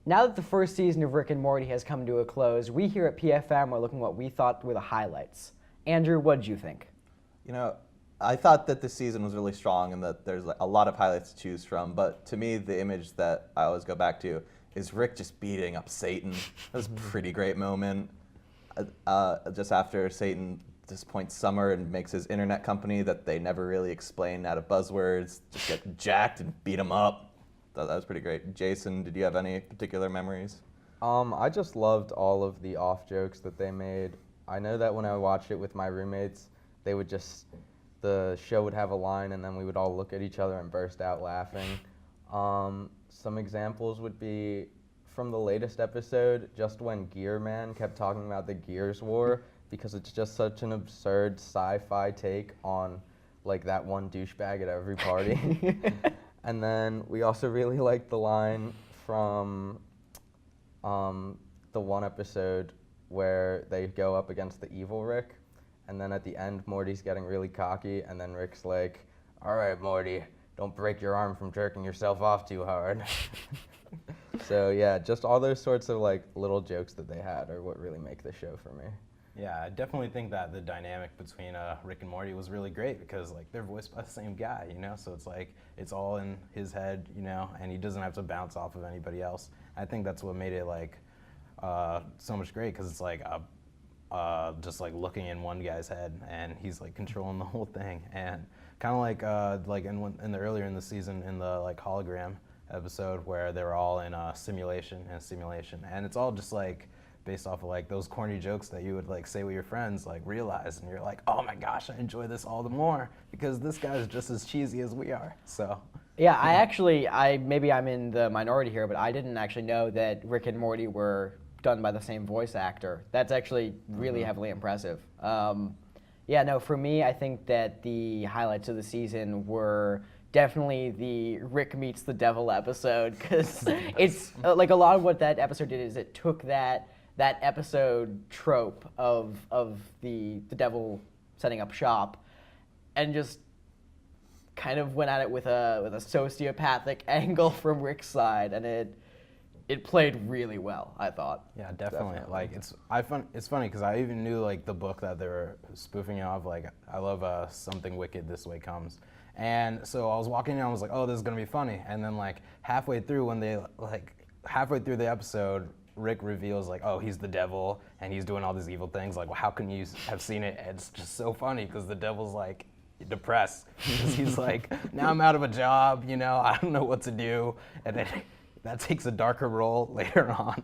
Now that the first season of Rick and Morty has come to a close, we here at PFM are looking at what we thought were the highlights. Andrew, what did you think? You know, I thought that this season was really strong and that there's a lot of highlights to choose from, but to me, the image that I always go back to is Rick just beating up Satan. That was a pretty great moment. Just after Satan disappoints Summer and makes his internet company that they never really explain out of buzzwords, just get jacked and beat him up. That was pretty great. Jason, did you have any particular memories? I just loved all of the off jokes that they made. I know that when I watched it with my roommates, they would the show would have a line and then we would all look at each other and burst out laughing. Some examples would be from the latest episode, just when Gear Man kept talking about the Gears War, because it's just such an absurd sci-fi take on like that one douchebag at every party. And then we also really liked the line from the one episode where they go up against the evil Rick, and then at the end Morty's getting really cocky, and then Rick's like, "All right, Morty, don't break your arm from jerking yourself off too hard." So yeah, just all those sorts of like little jokes that they had are what really make the show for me. Yeah, I definitely think that the dynamic between Rick and Morty was really great because like they're voiced by the same guy, you know, so it's like it's all in his head, you know, and he doesn't have to bounce off of anybody else. I think that's what made it like so much great because it's like just like looking in one guy's head and he's like controlling the whole thing, and kind of like in the earlier in the season in the like hologram episode where they were all in a simulation, and it's all just like based off of like those corny jokes that you would like say with your friends, like realize, and you're like, oh my gosh, I enjoy this all the more because this guy's just as cheesy as we are. So yeah, maybe I'm in the minority here, but I didn't actually know that Rick and Morty were done by the same voice actor. That's actually really heavily impressive. Yeah, no, for me, I think that the highlights of the season were definitely the Rick meets the devil episode, because it's like a lot of what that episode did is it took that episode trope of the devil setting up shop and just kind of went at it with a sociopathic angle from Rick's side, and it played really well, I thought. Yeah, definitely. Like it's funny because I even knew like the book that they were spoofing it off. Like I love Something Wicked This Way Comes, and so I was walking in, I was like, oh, this is gonna be funny, and then like halfway through the episode, Rick reveals like, oh, he's the devil and he's doing all these evil things. Like, well, how can you have seen it? It's just so funny because the devil's like depressed because he's like, now I'm out of a job, you know, I don't know what to do, and then that takes a darker role later on.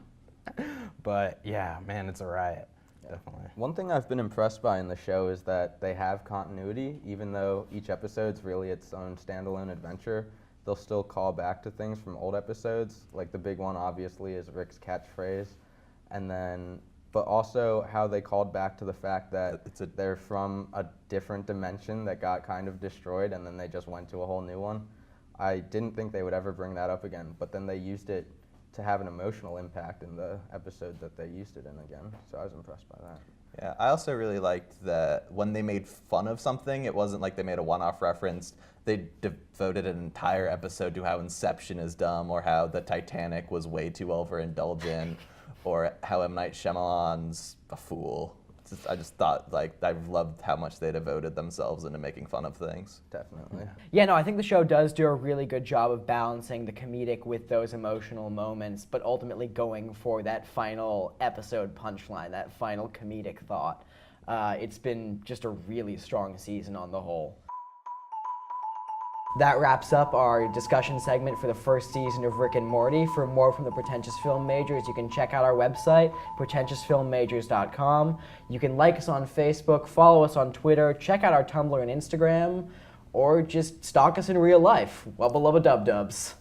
But yeah, man, it's a riot, definitely. One thing I've been impressed by in the show is that they have continuity, even though each episode's really its own standalone adventure. They'll still call back to things from old episodes. Like the big one, obviously, is Rick's catchphrase. But also how they called back to the fact that they're from a different dimension that got kind of destroyed, and then they just went to a whole new one. I didn't think they would ever bring that up again, but then they used it to have an emotional impact in the episode that they used it in again. So I was impressed by that. Yeah, I also really liked that when they made fun of something, it wasn't like they made a one-off reference. They devoted an entire episode to how Inception is dumb, or how the Titanic was way too overindulgent, or how M. Night Shyamalan's a fool. I just thought, like, I loved how much they devoted themselves into making fun of things. Definitely. Yeah, no, I think the show does do a really good job of balancing the comedic with those emotional moments, but ultimately going for that final episode punchline, that final comedic thought. It's been just a really strong season on the whole. That wraps up our discussion segment for the first season of Rick and Morty. For more from the Pretentious Film Majors, you can check out our website, pretentiousfilmmajors.com. You can like us on Facebook, follow us on Twitter, check out our Tumblr and Instagram, or just stalk us in real life. Wubba lubba dub dubs.